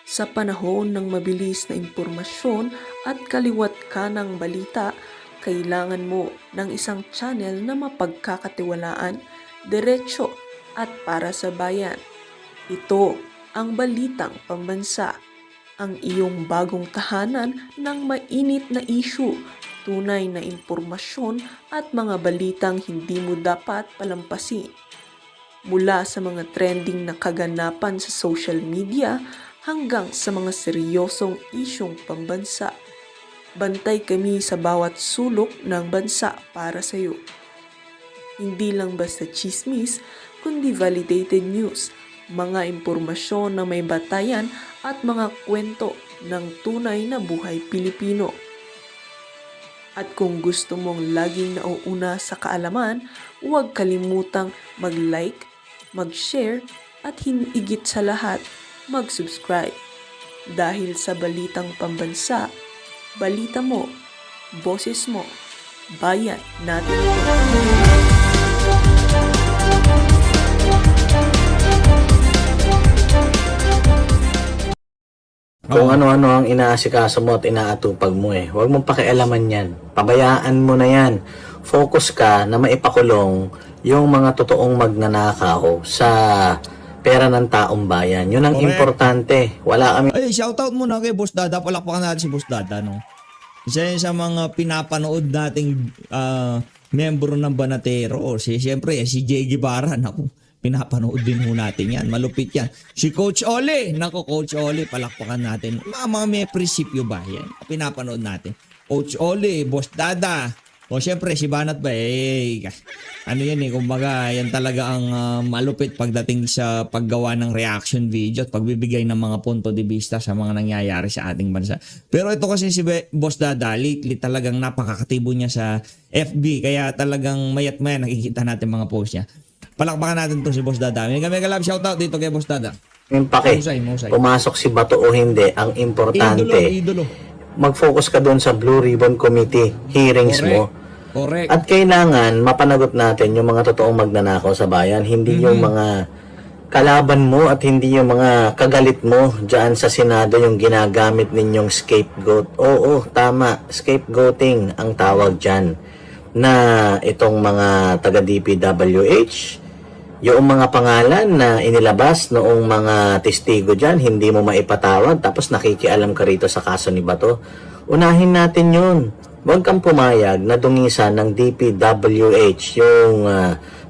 Sa panahon ng mabilis na impormasyon at kaliwat kanang balita, kailangan mo ng isang channel na mapagkakatiwalaan, diretsyo at para sa bayan. Ito ang Balitang Pambansa, ang iyong bagong tahanan ng mainit na issue, tunay na impormasyon at mga balitang hindi mo dapat palampasin. Mula sa mga trending na kaganapan sa social media hanggang sa mga seryosong isyong pambansa. Bantay kami sa bawat sulok ng bansa para sa iyo. Hindi lang basta chismis, kundi validated news, mga impormasyon na may batayan at mga kwento ng tunay na buhay Pilipino. At kung gusto mong laging nauuna sa kaalaman, huwag kalimutang mag-like, mag-share at higit sa lahat, mag-subscribe. Dahil sa Balitang Pambansa, balita mo, boses mo, bayan natin ito. Kung ano-ano ang inaasikaso mo at inaatupag mo huwag mong pakialaman yan. Pabayaan mo na yan. Focus ka na maipakulong yung mga totoong magnanakaw sa pera ng taong bayan. Yun ang Correct. Importante. Wala kami. Ay, shoutout muna kay Boss Dada. Palakpakan natin si Boss Dada, no? Isa yun sa mga pinapanood nating membro ng Banatero. Siyempre, si Jay Guevara, naku, pinapanood din ho natin yan. Malupit yan. Si Coach Ole, naku, Coach Ole, palakpakan natin. Mga may prinsipyo ba yan? Pinapanood natin. Coach Ole, Boss Dada. O siyempre, si Banat ba, ano yan kumbaga, yan talaga ang malupit pagdating sa paggawa ng reaction video at pagbibigay ng mga punto de vista sa mga nangyayari sa ating bansa. Pero ito kasi si Boss Dada, lately talagang napakakatibo niya sa FB, kaya talagang mayat maya nakikita natin mga post niya. Palakpakan natin to si Boss Dada. May love shoutout dito kay Boss Dada. Yung pake, Mahusay. pumasok si Bato o hindi, ang importante, Idolo. mag-focus ka doon sa Blue Ribbon Committee hearings mo. Correct. At kailangan mapanagot natin yung mga totoong magnanakaw sa bayan, hindi yung mga kalaban mo at hindi yung mga kagalit mo dyan sa Senado yung ginagamit ninyong scapegoat. Oo, tama, scapegoating ang tawag dyan, na itong mga taga-DPWH, yung mga pangalan na inilabas noong mga testigo dyan, hindi mo maipatawag, tapos nakikialam ka rito sa kaso ni Bato. Unahin natin yun. Huwag kang pumayag na dungisan ng DPWH yung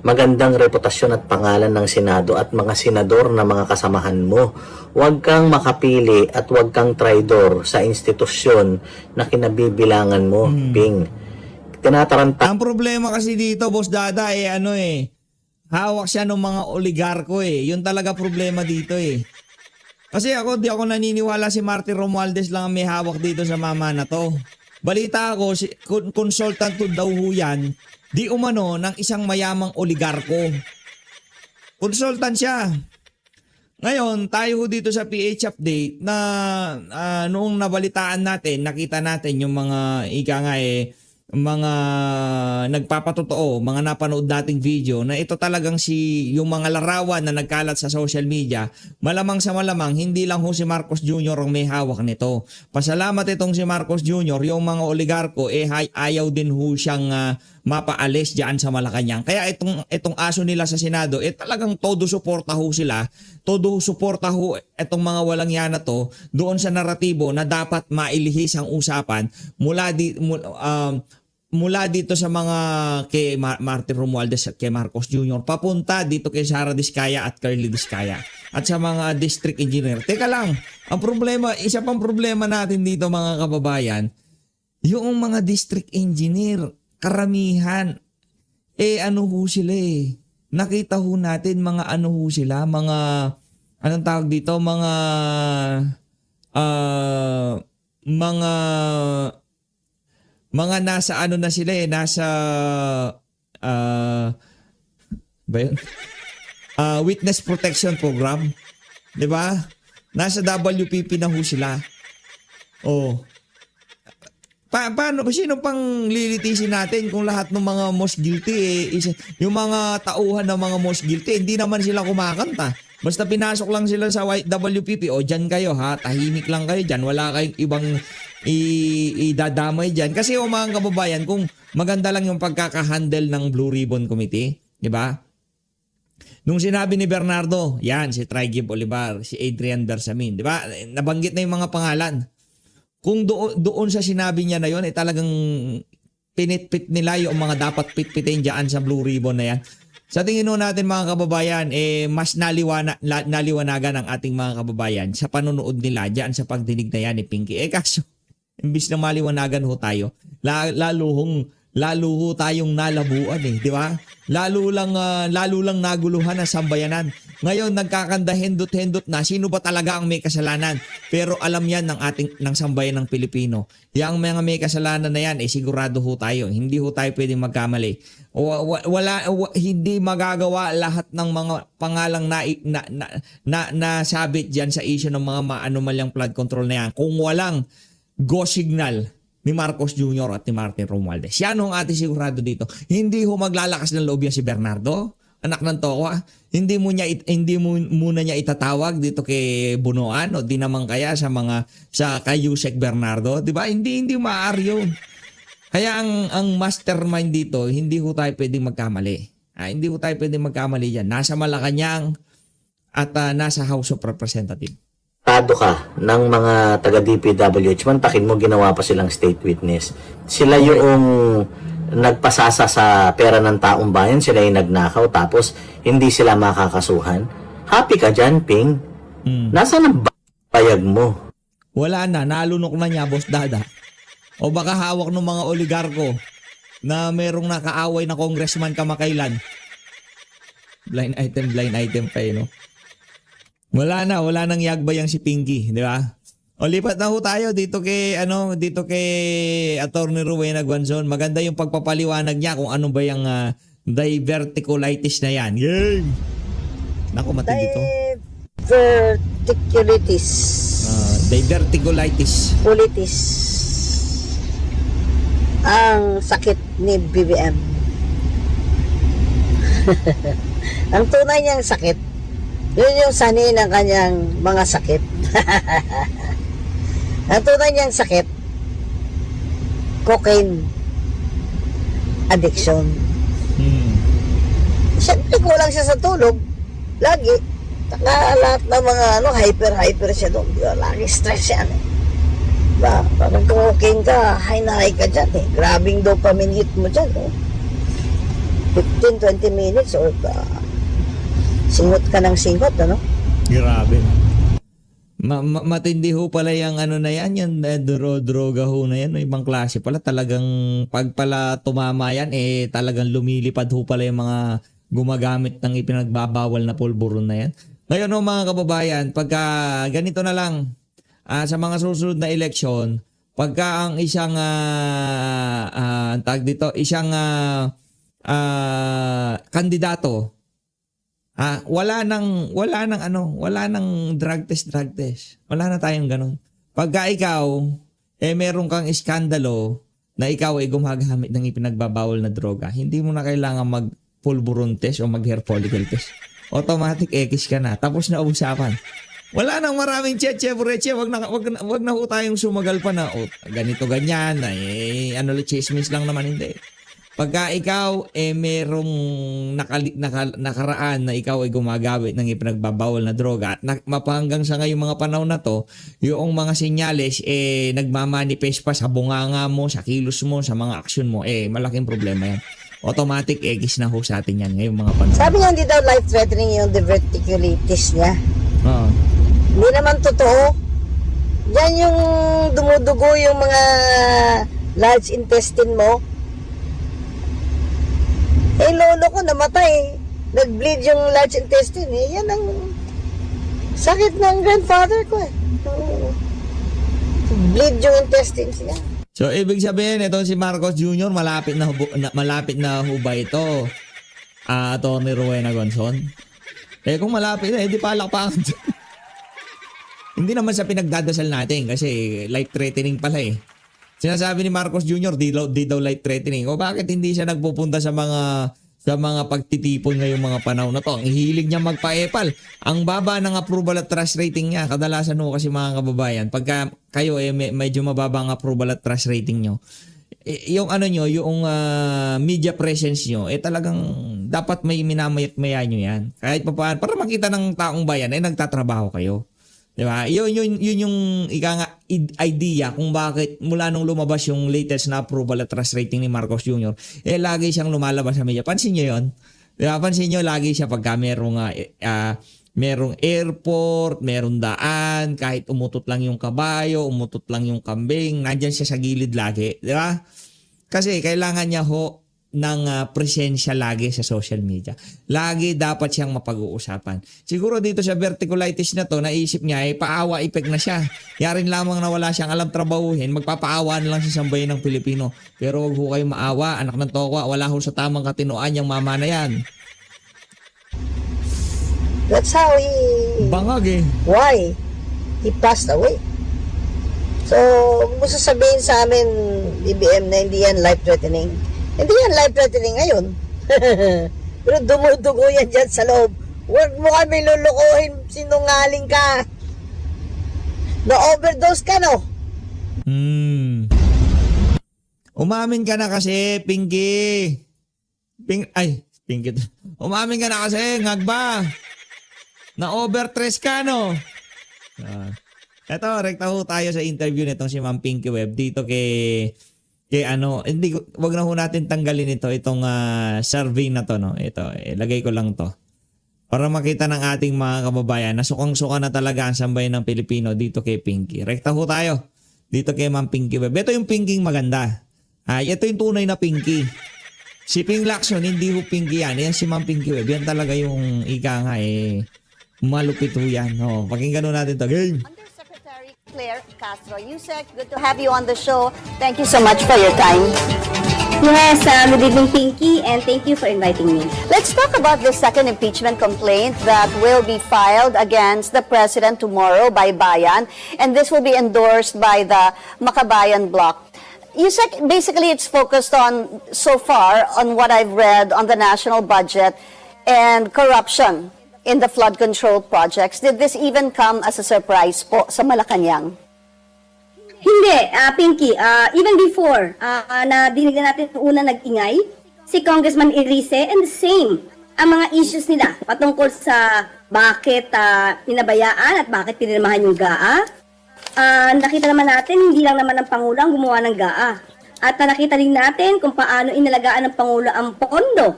magandang reputasyon at pangalan ng Senado at mga senador na mga kasamahan mo. Huwag kang makapili at huwag kang traidor sa institusyon na kinabibilangan mo, Ping. Tinataranta. Ang problema kasi dito, Boss Dada, hawak siya ng mga oligarko Yun talaga problema dito Kasi di ako naniniwala si Martin Romualdez lang ang may hawak dito sa mama na to. Balita ako, consultant to daw ho yan, di umano ng isang mayamang oligarko. Consultant siya. Ngayon, tayo ho dito sa PH Update na noong nabalitaan natin, nakita natin yung mga mga nagpapatotoo, mga napanood nating video na ito talagang yung mga larawan na nagkalat sa social media, malamang sa malamang hindi lang ho si Marcos Jr. ang may hawak nito. Pasalamat itong si Marcos Jr., yung mga oligarko ayaw din ho siyang mapaalis diyan sa Malacanang. Kaya itong aso nila sa Senado, talagang todo suporta ho sila. Todo suporta ho itong mga walang yan na to doon sa naratibo na dapat mailihis ang usapan mula dito sa mga kay Martin Romualdez at kay Marcos Jr. papunta dito kay Sara Diskaya at Curly Diskaya at sa mga district engineer. Teka lang, ang problema, isa pang problema natin dito mga kababayan, yung mga district engineer, karamihan, ano ho sila nakita ho natin mga ano ho sila, mga, anong tawag dito, mga nasa ano na sila nasa ba yun? Witness Protection Program. 'Di ba? Nasa WPP na ho sila. Oh. Paano sino pang lilitisin natin kung lahat ng mga most guilty yung mga tauhan ng mga most guilty hindi naman sila kumakanta. Basta pinasok lang sila sa WPP, o dyan kayo ha, tahimik lang kayo dyan, wala kayong ibang idadamay dyan. Kasi mga kababayan, kung maganda lang yung pagkakahandle ng Blue Ribbon Committee, di ba? Nung sinabi ni Bernardo, yan, si Trigib Olivar, si Adrian Bersamin, di ba? Nabanggit na yung mga pangalan. Kung doon sa sinabi niya na yon, talagang pinitpit nila yung mga dapat pitpitin dyan sa Blue Ribbon na yan. Sa tingin natin mga kababayan, mas naliwanagan ang ating mga kababayan sa panonood nila dyan sa pagdinig na yan ni Pinky. Kaso, imbis na maliwanagan ho tayo, lalo ho tayong nalabuan di ba? Lalo lang naguluhan ang sambayanan. Ngayon nagkakanda hendot-hendot na sino ba talaga ang may kasalanan. Pero alam yan ng sambayan ng Pilipino. Yang mga may kasalanan na yan, sigurado ho tayo. Hindi ho tayo pwedeng magkamali. Hindi magagawa lahat ng mga pangalang nasabit dyan sa issue ng mga maanomalyang flood control na yan. Kung walang go signal ni Marcos Jr. at ni Martin Romualdez. Yan ang ating sigurado dito. Hindi ho maglalakas ng loob yan si Bernardo, anak ng Toko. Hindi muna niya itatawag dito kay Bunuan o di naman kaya sa kay Yusek Bernardo, 'di ba? Hindi maaari yun. Kaya ang mastermind dito, hindi ho tayo pwedeng magkamali. Hindi ho tayo pwedeng magkamali diyan. Nasa Malacanang at nasa House of Representatives. Tado ka ng mga taga-DPWH, mantakin mo, ginawa pa silang state witness. Sila yung nagpasasa sa pera ng taong bayan, sila yung nagnakaw, tapos hindi sila makakasuhan. Happy ka dyan, Ping? Nasaan ang bayag mo? Wala na, nalunok na niya, Boss Dada. O baka hawak ng mga oligarko na merong nakaaway na congressman kamakailan. Blind item pa no? Wala nang yagbay ang si Pinky, di ba? O lipat na ho tayo dito kay Attorney Rowena Guanzon. Maganda yung pagpapaliwanag niya kung ano ba yung diverticulitis na yan. Game. Naku, matindi to. Diverticulitis. Diverticulitis. Pulitis. Ang sakit ni BBM. Ang tunay niyang sakit, yun yung sanhi ng kanyang mga sakit. Ang tunay niyang sakit, cocaine addiction. Siyempre kulang siya sa tulog. Lagi. Lahat ng mga hyper siya doon. Lagi stress yan Diba? Parang cocaine ka, high na high ka dyan Grabing dopamine hit mo dyan 15-20 minutes or singot ka ng singot, Grabe. Matindi ho pala yung na yan, yung droga ho na yan, ibang klase pala. Talagang pag pala tumama yan, talagang lumilipad ho pala yung mga gumagamit ng ipinagbabawal na pulburon na yan. Ngayon mga kababayan, pagka ganito na lang, sa mga susunod na eleksyon, pagka ang isang kandidato, wala nang drug test. Wala na tayong ganun. Pagka ikaw meron kang iskandalo na ikaw ay gumagamit ng ipinagbabawal na droga, hindi mo na kailangan mag-pulburon test o mag-hair follicle test. Automatic X ka na. Tapos na usapan. Wala nang maraming cheche-bureche. Wag na ho tayong sumagal pa na ganito ganyan chismis lang naman, hindi. Pagka ikaw merong nakaraan na ikaw ay gumagamit ng ipinagbabawal na droga at mapahanggang sa ngayong mga panahon na to, yung mga senyales nagmamanifest pa sa bunganga mo, sa kilos mo, sa mga aksyon mo, malaking problema yan. Automatic X na ho sa atin yan ngayong mga panahon. Sabi niya hindi daw life-threatening yung diverticulitis niya. Oo. Hindi naman totoo. Yan yung dumudugo yung mga large intestine mo. Lolo ko namatay. Nag-bleed yung large intestine. Yan ang sakit ng grandfather ko Bleed yung intestines niya. So, ibig sabihin, ito si Marcos Jr., malapit na ho ba ito? Attorney Rowena Guanzon? Kung malapit na, di palakpakan. Hindi naman sa pinagdadasal natin kasi life-threatening pala Sinasabi ni Marcos Jr., di daw life-threatening. O bakit hindi siya nagpupunta sa mga sa mga pagtitipon ngayong mga panahon na to. Ang hilig niya magpa-epal. Ang baba ng approval at trust rating niya. Kadalasan ho kasi mga kababayan, pagka kayo medyo mababa ang approval at trust rating nyo, yung ano nyo, yung media presence nyo, talagang dapat may minamayat-maya nyo yan. Kahit pa paano, para makita ng taong bayan, nagtatrabaho kayo. Diba? Yun yung idea kung bakit mula nung lumabas yung latest na approval at trust rating ni Marcos Jr., lagi siyang lumalabas sa media. Pansin nyo yun? Diba? Pansin nyo, lagi siya pagka merong airport, merong daan, kahit umutot lang yung kabayo, umutot lang yung kambing, nandyan siya sa gilid lagi. Diba? Kasi kailangan niya ng presensya lagi sa social media. Lagi dapat siyang mapag-uusapan. Siguro dito sa verticulitis na to, naisip niya paawa effect na siya. Yarin lamang na wala siyang alam trabahuhin, magpapaawa na lang sa sambayan ng Pilipino. Pero wag ho kayo maawa, anak ng tokwa, wala ho sa tamang katinoan yung mama na yan. That's how he... Bangag Why? He passed away. So, kung gusto sabihin sa amin, BBM, na hindi yan life-threatening. Hindi yan life-threatening ngayon. Pero dumudugo yan dyan sa loob. Huwag mo kami lulukuhin, sinungaling ka. Na-overdose ka, no? Umamin ka na kasi, Pinky. Pinky. Umamin ka na kasi, ngagba. Na-overstress ka, no? Eto, rekta ho tayo sa interview nitong si Ma'am Pinky Webb dito kay wag na ho natin tanggalin itong survey na to, no? Ito, lagay ko lang to. Para makita ng ating mga kababayan na sukang-suka na talaga ang sambayan ng Pilipino dito kay Pinky. Rekta ho tayo dito kay Ma'am Pinky Webb. Ito yung Pinky maganda. Ito yung tunay na Pinky. Si Ping Lacson, hindi ho Pinky yan. Yan si Ma'am Pinky Webb. Yan talaga yung ika nga malupit ho yan. No? Pakinggan ho natin to. Game! Undersecretary Claire Castro. Yusek, good to have you on the show. Thank you so much for your time. Yes, good evening, Pinky, and thank you for inviting me. Let's talk about the second impeachment complaint that will be filed against the president tomorrow by Bayan, and this will be endorsed by the Makabayan bloc. Yusek, basically it's focused on, so far, on what I've read on the national budget and corruption in the flood control projects. Did this even come as a surprise po sa Malacanang? Hindi, Pinky, even before na dinig na natin una nag-ingay, si Congressman Irice and the same, ang mga issues nila patungkol sa bakit pinabayaan at bakit pinirmahan yung GAA. Nakita naman natin, hindi lang naman ang Pangulo ang gumawa ng GAA. At nakita din natin kung paano inalagaan ng Pangulo ang pondo.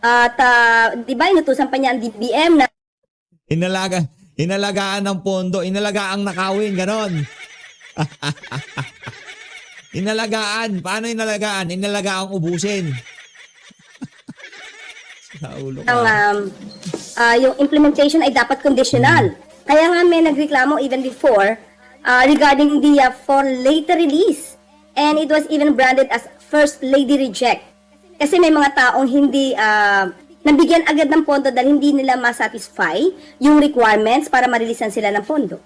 At di ba, inutusan pa niya ang DBM na Inalagaan ng pondo, inalagaang nakawin, ganon. Inalagaan, paano inalagaan? Inalagaang ubusin. Sa ulo ka. yung implementation ay dapat conditional. Kaya nga may nagreklamo even before regarding the for later release. And it was even branded as First Lady Reject. Kasi may mga taong hindi nabigyan agad ng pondo dahil hindi nila masatisfy yung requirements para ma-releasean sila ng pondo.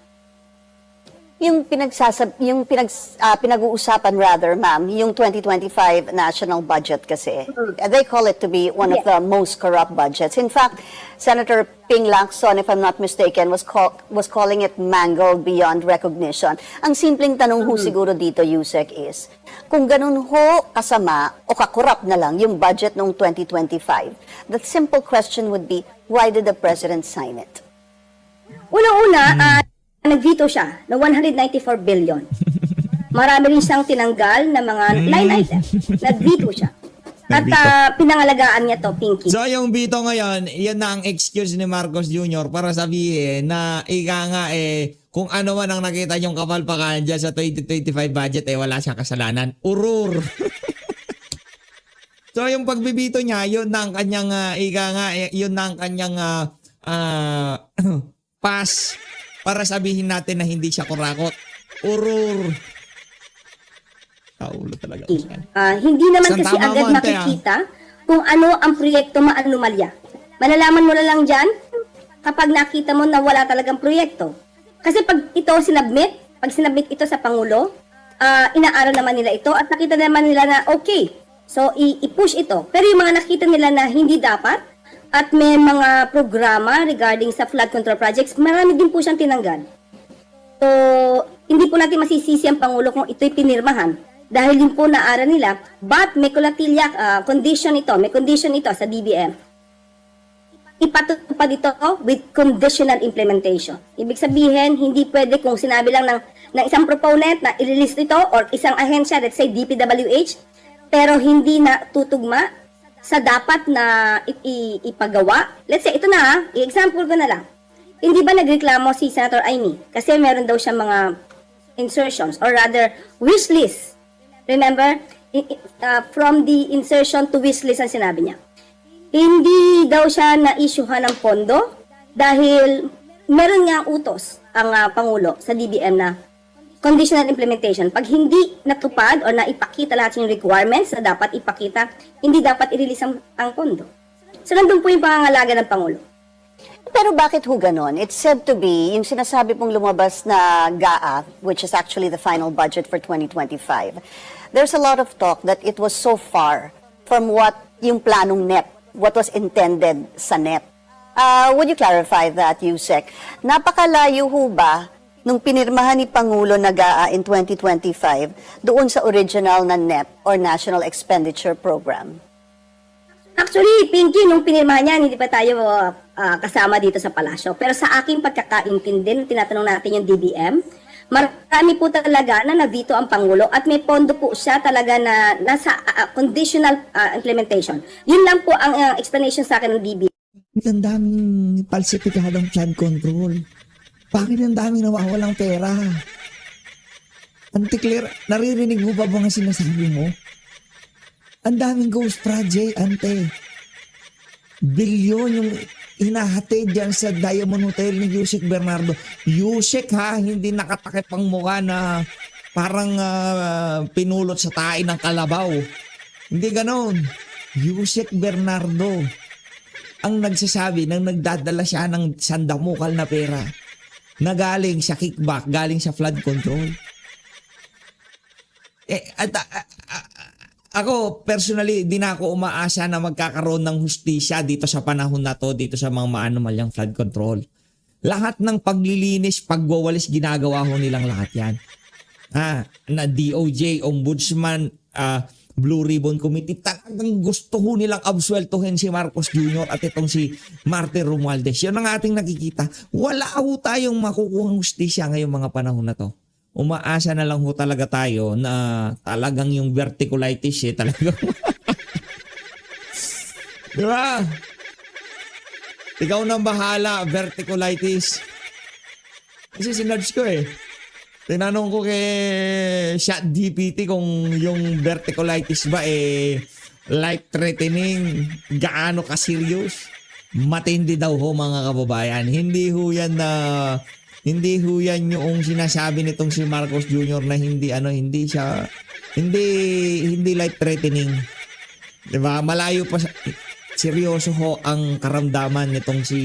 Yung pinag-uusapan rather, ma'am, yung 2025 national budget kasi, they call it to be one of the most corrupt budgets. In fact, Senator Ping Lacson, if I'm not mistaken, was calling it mangled beyond recognition. Ang simpleng tanong ho siguro dito, Yusek, is, kung ganun ho kasama o kakorap na lang yung budget noong 2025, the simple question would be, why did the President sign it? Una-una, nag-veto siya ng 194 billion. Marami rin siyang tinanggal na mga line items. Nag-veto siya. At pinangalagaan niya to, Pinky. So yung veto ngayon, yan na ang excuse ni Marcos Jr. para sabihin na ika nga kung ano man ang nakita niyong kapalpakan dyan sa 2025 budget wala siyang kasalanan. Urur! So yung pagbibito niya, yun na ang kanyang yun na ang kanyang pass para sabihin natin na hindi siya kurakot. Urur! Kaulo talaga. Hindi naman Isang kasi tama agad mo, ante, makikita kung ano ang proyekto maanumalya. Malalaman mo na lang dyan kapag nakita mo na wala talagang proyekto. Kasi pag sinabmit ito sa Pangulo, inaaral naman nila ito at nakita naman nila na okay, So, i-push ito. Pero yung mga nakita nila na hindi dapat at may mga programa regarding sa flood control projects, marami din po siyang tinanggal. So, hindi po natin masisisi ang Pangulo kung ito'y pinirmahan dahil din po naara nila, but may condition ito sa DBM. Ipatutupad ito with conditional implementation. Ibig sabihin, hindi pwede kung sinabi lang ng isang proponent na i-release ito or isang ahensya, let's say DPWH, pero hindi na tutugma sa dapat na ipagawa. Let's say, ito na i-example ko na lang. Hindi ba nagreklamo si Senator Amy? Kasi meron daw siyang mga insertions or rather wish list. Remember, from the insertion to wish list ang sinabi niya. Hindi daw siya na-issuehan ng pondo dahil meron nga utos ang Pangulo sa DBM na conditional implementation. Pag hindi natupad o naipakita lahat yung requirements na dapat ipakita, hindi dapat i-release ang pondo. So, nandun po yung pangangalaga ng Pangulo. Pero bakit ho ganon? It's said to be, yung sinasabi pong lumabas na GAA, which is actually the final budget for 2025, there's a lot of talk that it was so far from what yung planong NEP, what was intended sa NEP. Would you clarify that, Yusek? Napakalayo ho ba nung pinirmahan ni Pangulo na GAA in 2025 doon sa original na NEP or National Expenditure Program? Actually, Pinky, nung pinirmahan niya, hindi pa tayo kasama dito sa palasyo. Pero sa aking pagkakaintindi, nung tinatanong natin yung DBM, marami po talaga na nabito ang Pangulo at may pondo po siya talaga na nasa conditional implementation. Yun lang po ang explanation sa akin ng DBM. Ang daming falsifikadong flood control. Bakit ang daming nawawalang pera? Ante Claire, naririnig mo ba mga sinasabi mo? Ang daming ghost project, ante. Bilyon yung hinahatid dyan sa Diamond Hotel ni Yusek Bernardo. Yusek ha, hindi nakatakip ang mukha na parang pinulot sa tae ng kalabaw. Hindi ganon. Yusek Bernardo ang nagsasabi nang nagdadala siya ng sandamukal na pera na galing sa kickback, galing sa flood control. Ako, personally, di na ako umaasa na magkakaroon ng hustisya dito sa panahon na to, dito sa mga maanumalyang flood control. Lahat ng paglilinis, pagwawalis, ginagawa ho nilang lahat yan. Na DOJ, Ombudsman, Blue Ribbon Committee, talagang gusto ho nilang absueltuhin si Marcos Jr. at itong si Martin Romualdez. Yun ang ating nakikita. Wala ho tayong makukuhang hustisya ngayong mga panahon na to. Umaasa na lang ho talaga tayo na talagang yung verticulitis talagang. Di ba? Ikaw nang bahala, verticulitis. Kasi sinerge ko Tinanong ko kay ChatGPT kung yung verticulitis ba life-threatening, gaano ka-serious? Matindi daw ho mga kababayan. Hindi ho yan yung sinasabi nitong si Marcos Jr. na hindi life threatening. 'Di ba? Malayo pa seryoso ho ang karamdaman nitong si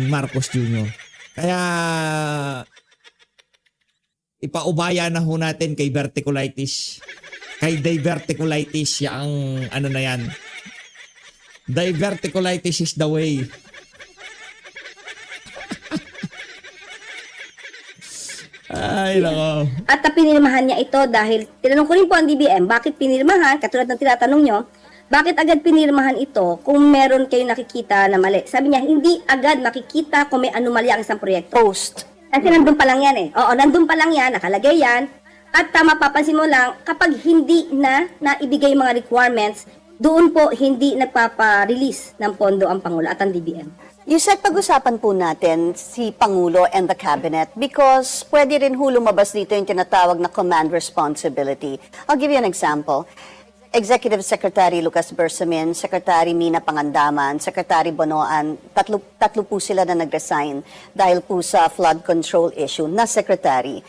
Marcos Jr. Kaya ipaubaya na ho natin kay verticulitis. Kay diverticulitis ang na yan. Diverticulitis is the way. Ay, nako. At pinirmahan niya ito dahil, tinanong ko rin po ang DBM, bakit pinirmahan, katulad ng tinatanong nyo, bakit agad pinirmahan ito kung meron kayo nakikita na mali? Sabi niya, hindi agad makikita kung may anomalya ang isang proyekto. Post. Kasi nandun pa lang yan Oo, nandun pa lang yan, nakalagay yan. At mapapansin mo lang, kapag hindi na naibigay yung mga requirements, doon po hindi nagpapa-release ng pondo ang Pangulo at ang DBM. Yusek, pag-usapan po natin si Pangulo and the Cabinet because pwede rin ho lumabas dito yung tinatawag na command responsibility. I'll give you an example. Executive Secretary Lucas Bersamin, Secretary Mina Pangandaman, Secretary Bonoan, tatlo po sila na nag-resign dahil po sa flood control issue na secretary.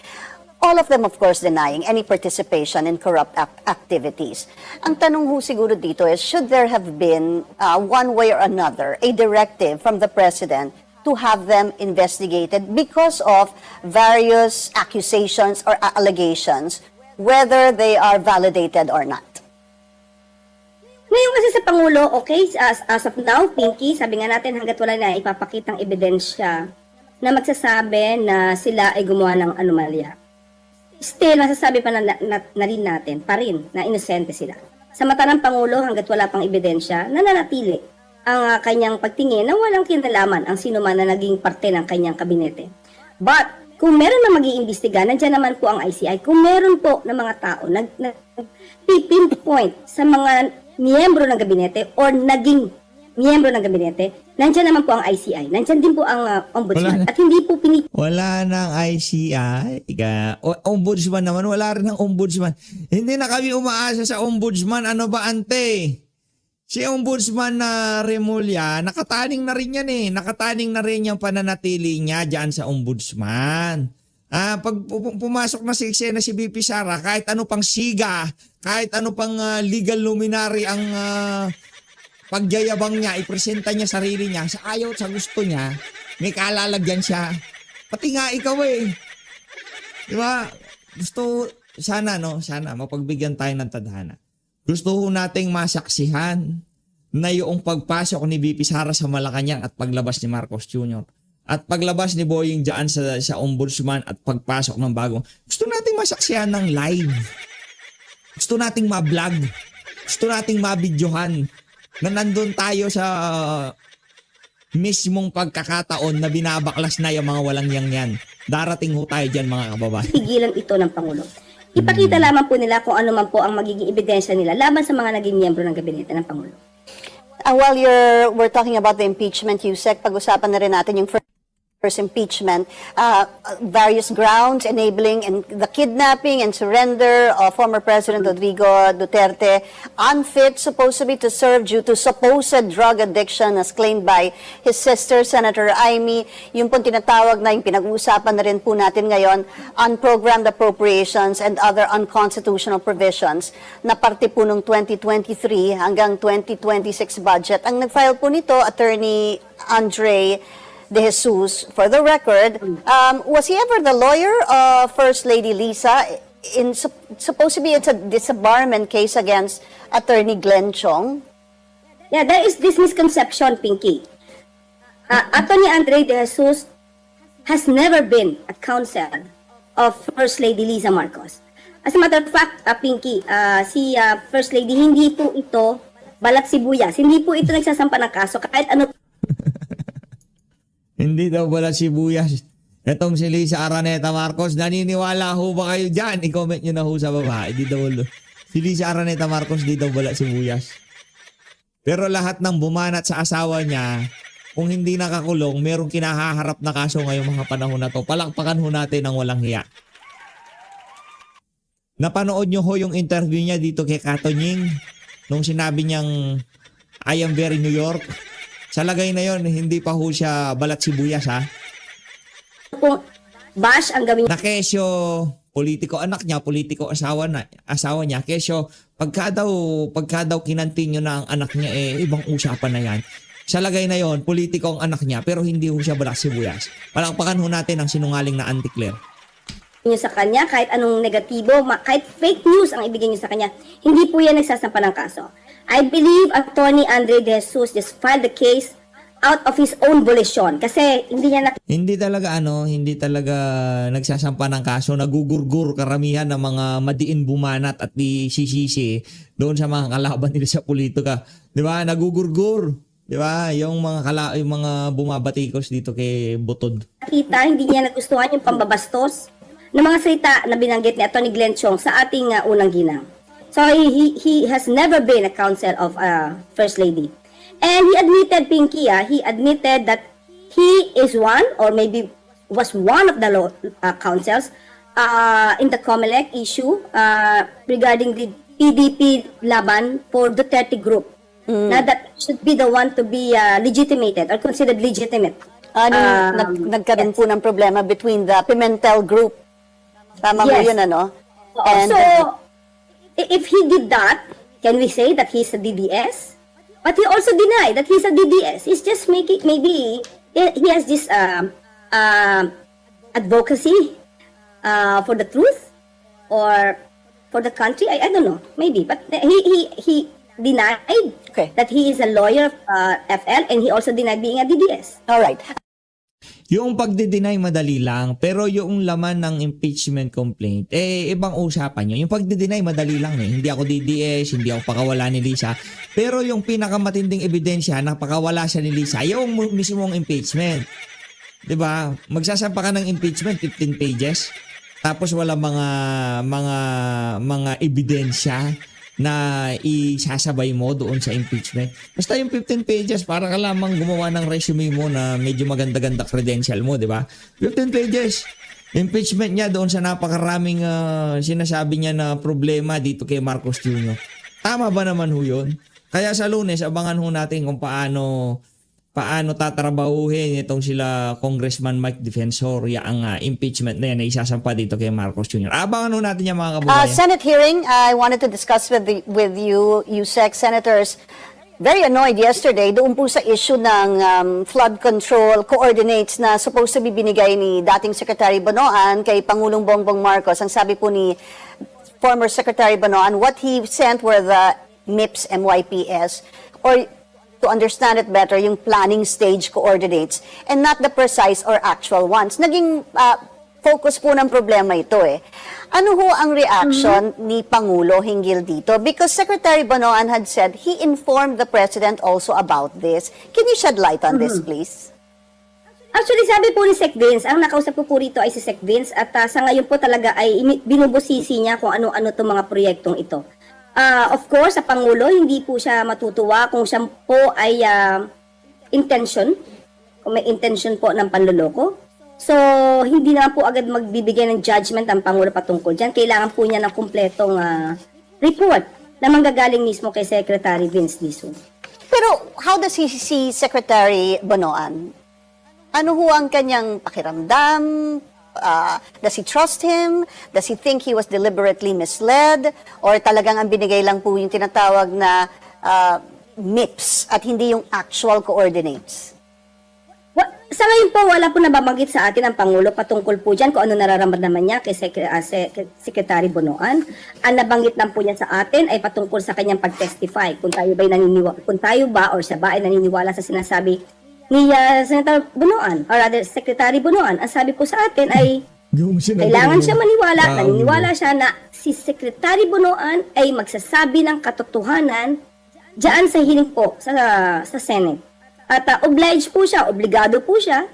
All of them, of course, denying any participation in corrupt activities. Ang tanong ho siguro dito is, should there have been, one way or another, a directive from the President to have them investigated because of various accusations or allegations, whether they are validated or not? Ngayon kasi sa Pangulo, okay, as of now, Pinky, sabi nga natin hanggat wala na ipapakitang ebidensya na magsasabi na sila ay gumawa ng anomalya. Still, masasabi pa na rin natin, pa rin, na inosente sila. Sa mata ng Pangulo, hanggat wala pang ebidensya, nananatili ang kanyang pagtingin na walang kinalaman ang sino man na naging parte ng kanyang kabinete. But, kung meron na mag-iimbestiga, nandiyan naman po ang ICI. Kung meron po ng mga tao pinpoint sa mga miyembro ng gabinete or naging miyembro ng gabinete, nandiyan naman po ang ICI. Nandiyan din po ang ombudsman. Wala na. At hindi po Wala nang ICI. Ombudsman naman. Wala rin ang ombudsman. Hindi na kami umaasa sa ombudsman. Ano ba, ante? Si Ombudsman na Remulla, nakataning na rin yan eh. Nakataning na rin yung pananatili niya dyan sa Ombudsman. Pag pumasok na si eksena si BP Sara, kahit ano pang siga, kahit ano pang legal luminary ang pagyayabang niya, ipresenta niya sarili niya, sa ayaw sa gusto niya, may kalalagyan siya. Pati nga ikaw eh. Di ba? Gusto, sana mapagbigyan tayo ng tadhana. Gusto ho nating masaksihan na yung pagpasok ni BP Sara sa Malacanang at paglabas ni Marcos Jr. At paglabas ni Boying dyan sa ombudsman at pagpasok ng bagong. Gusto nating masaksihan ng live. Gusto nating ma-vlog. Gusto nating mabidyohan na nandun tayo sa mismong pagkakataon na binabaklas na yung mga walang yan. Darating ho tayo dyan mga kababayan. pigilan ito ng Pangulo. Ipakita lamang po nila kung ano man po ang magiging ebidensya nila laban sa mga naging miyembro ng gabinete ng Pangulo. While we're talking about the impeachment, Yusek, pag-usapan na rin natin yung first impeachment, various grounds enabling and the kidnapping and surrender of former President Rodrigo Duterte, unfit supposedly to serve due to supposed drug addiction as claimed by his sister, Senator Amy. Yung pong tinatawag na yung pinag-uusapan na rin po natin ngayon, unprogrammed appropriations and other unconstitutional provisions na parte po ng 2023 hanggang 2026 budget. Ang nag-file po nito, Attorney Andre De Jesus, for the record, was he ever the lawyer of First Lady Lisa? Supposedly it's a disbarment case against Attorney Glenn Chong. Yeah, there is this misconception, Pinky. Attorney Andre De Jesus has never been a counsel of First Lady Lisa Marcos. As a matter of fact, Pinky, si First Lady, hindi po ito balat sibuyas. Hindi po ito nagsasampa ng kaso kahit ano. Hindi daw wala sibuyas. Itong si Lisa Araneta Marcos, naniniwala ho ba kayo dyan? I-comment nyo na ho sa baba. Hindi daw si Lisa Araneta Marcos, di daw wala sibuyas. Pero lahat ng bumanat sa asawa niya, kung hindi nakakulong, merong kinahaharap na kaso ngayong mga panahon na to. Palakpakan ho natin ng walang hiya. Napanood nyo ho yung interview niya dito kay Kato Nying nung sinabi niyang I am very New York. Sa lagay na yon, hindi pa ho siya balat sibuyas ha. Kung bash ang gawin Na kesyo, politiko anak niya, politiko asawa niya. Kesyo, pagka daw kinantinyo na ang anak niya, ibang usapan na yan. Sa lagay na yon, politiko ang anak niya, pero hindi ho siya balat sibuyas. Palakpakan ho natin ang sinungaling na Auntie Claire. niyo sa kanya, kahit anong negatibo, kahit fake news ang ibigay niyo sa kanya, hindi po yan nagsasampa ng kaso. I believe Attorney Andre De Jesus just filed the case out of his own volition kasi hindi niya Hindi talaga nagsasampa ng kaso, nagugurgur karamihan ng mga madiin bumanat at di sisisi doon sa mga kalaban nila sa politika. 'Di ba? Nagugurgur, 'di ba? Yung mga bumabatikos dito kay Butod. nakita, hindi niya nagustuhan yung pambabastos ng mga salita na binanggit ni Attorney Glenn Chong sa ating unang ginang. So he has never been a counsel of First Lady. And he admitted, Pinky, he admitted that he is one or maybe was one of the counsels in the COMELEC issue regarding the PDP laban for Duterte group. Na that should be the one to be legitimated or considered legitimate. Nagkaroon po ng problema between the Pimentel group. Tama mo Yes. yun, ano? So, if he did that, can we say that he's a DDS? But he also denied that he's a DDS. He's just making, maybe, he has this advocacy for the truth or for the country. I don't know, maybe. But he denied Okay. that he is a lawyer of FL, and he also denied being a DDS. All right. Yung pagdi-deny madali lang, pero yung laman ng impeachment complaint, ibang usapan yun. Yung pagdi-deny madali lang eh. Hindi ako DDS, hindi ako pakawala ni Lisa. Pero yung pinakamatinding ebidensya na pakawala siya ni Lisa, yung mismong impeachment. 'Di ba? Magsasampa ka ng impeachment 15 pages. Tapos wala mga ebidensya na isasabay mo doon sa impeachment. Basta yung 15 pages, para ka lamang gumawa ng resume mo na medyo maganda-ganda credential mo, di ba? 15 pages. Impeachment niya doon sa napakaraming sinasabi niya na problema dito kay Marcos Jr. Tama ba naman ho yun? Kaya sa Lunes, abangan ho natin kung paano tatrabahuhin itong sila Congressman Mike Defensoria ang impeachment na yan na isasampa dito kay Marcos Jr. Abangan ho natin yung mga kababayan. Senate hearing, I wanted to discuss with you, Yusek, senators, very annoyed yesterday doon po sa issue ng flood control coordinates na supposed to be binigay ni dating Secretary Bonoan kay Pangulong Bongbong Marcos. Ang sabi po ni former Secretary Bonoan, what he sent were the MIPS, MYPS, or to understand it better, yung planning stage coordinates and not the precise or actual ones. Naging focus po ng problema ito eh. Ano ho ang reaction ni Pangulo hinggil dito? Because Secretary Bonoan had said he informed the President also about this. Can you shed light on this, please? Actually, sabi po ni Sec Vince, ang nakausap ko po rito ay si Sec Vince at sa ngayon po talaga ay binubusisi niya kung ano-ano itong mga proyektong ito. Of course, sa Pangulo, hindi po siya matutuwa kung siya po ay kung may intention po ng panloloko. So, hindi na po agad magbibigay ng judgment ang Pangulo patungkol dyan. Kailangan po niya ng kumpletong report na manggagaling mismo kay Secretary Vince Dizon. Pero how does he see Secretary Bonoan? Ano ho ang kanyang pakiramdam? Does he trust him? Does he think he was deliberately misled? Or talagang ang binigay lang po yung tinatawag na MIPS at hindi yung actual coordinates? Sa ngayon po, wala po nababanggit sa atin ang Pangulo patungkol po dyan kung ano nararamdaman niya kay Secretary Bonoan. Ang nabanggit lang po niya sa atin ay patungkol sa kanyang pag-testify. Kung tayo ba or siya ba ay naniniwala sa sinasabi ni Senator Bonoan or rather Secretary Bonoan. Ang sabi po sa atin ay kailangan siya naniniwala siya na si Secretary Bonoan ay magsasabi ng katotohanan diyan sa hearing po sa Senate. At obligado po siya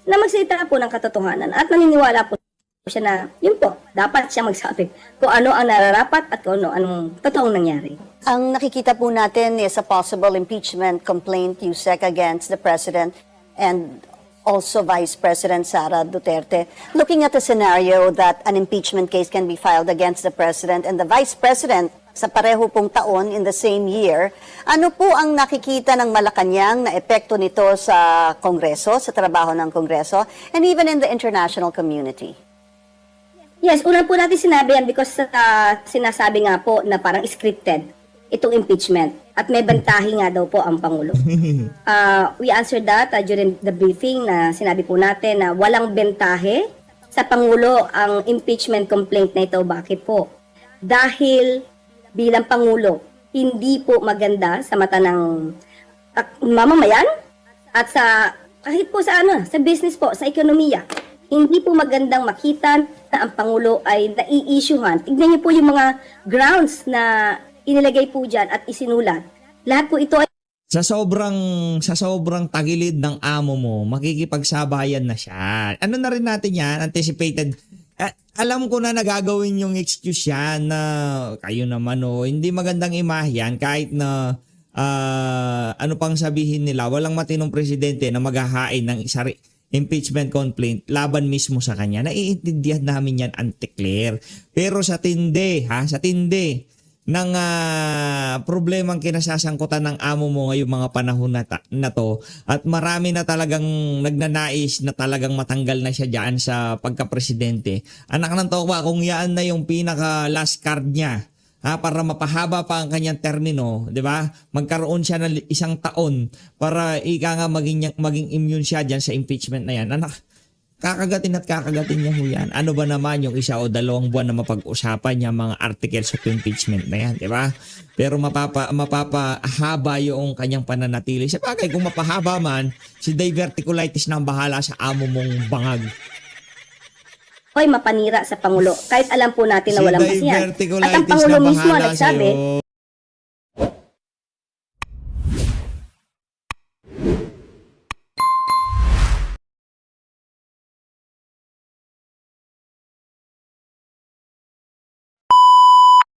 na magsalita po ng katotohanan at naniniwala po siya na yun po, dapat siya magsabi kung ano ang nararapat at kung anong totoong nangyari. Ang nakikita po natin is a possible impeachment complaint, Yusek, against the President and also Vice President Sara Duterte. Looking at the scenario that an impeachment case can be filed against the President and the Vice President sa pareho pong taon in the same year, ano po ang nakikita ng Malacanang na epekto nito sa Kongreso, sa trabaho ng Kongreso, and even in the international community? Yes, una po natin sinabi yan because sinasabi nga po na parang scripted itong impeachment at may bantahi nga daw po ang Pangulo. We answered that during the briefing na sinabi po natin na walang bentahe sa Pangulo ang impeachment complaint na ito. Bakit po? Dahil bilang Pangulo, hindi po maganda sa mata ng mamamayan at kahit po sa business po, sa ekonomiya. Hindi po magandang makita na ang Pangulo ay nai-issuehan. Tignan niyo po yung mga grounds na inilagay po dyan at isinulat. Lahat po ito ay Sa sobrang tagilid ng amo mo, makikipagsabayan na siya. Ano na rin natin yan, anticipated. Alam ko na nagagawin yung excuse yan na kayo naman hindi magandang imahe yan kahit na ano pang sabihin nila, walang matinong presidente na maghahain ng impeachment complaint laban mismo sa kanya. Naiintindihan namin yan, Auntie Claire. Pero sa tindi ng problemang kinasasangkutan ng amo mo ngayong mga panahon na to at marami na talagang nagnanais na talagang matanggal na siya dyan sa pagka-presidente. Anak ng tokwa, kung yan na yung pinaka last card niya para mapahaba pa ang kanyang termino, di ba? Magkaroon siya ng 1 taon para ika nga maging immune siya dyan sa impeachment na yan. Anak, kakagatin at kakagatin niya ho yan. Ano ba naman yung 1 o 2 buwan na mapag-usapan niya mga articles of impeachment na yan, di ba? Pero mapapahaba yung kanyang pananatili. Sa bagay, kung mapahaba man, si diverticulitis na ang bahala sa amo mong bangag. Hoy, mapanira sa Pangulo. Kahit alam po natin na walang basihan. At ang diverticulitis Pangulo na mismo bahala nagsabi, sa'yo.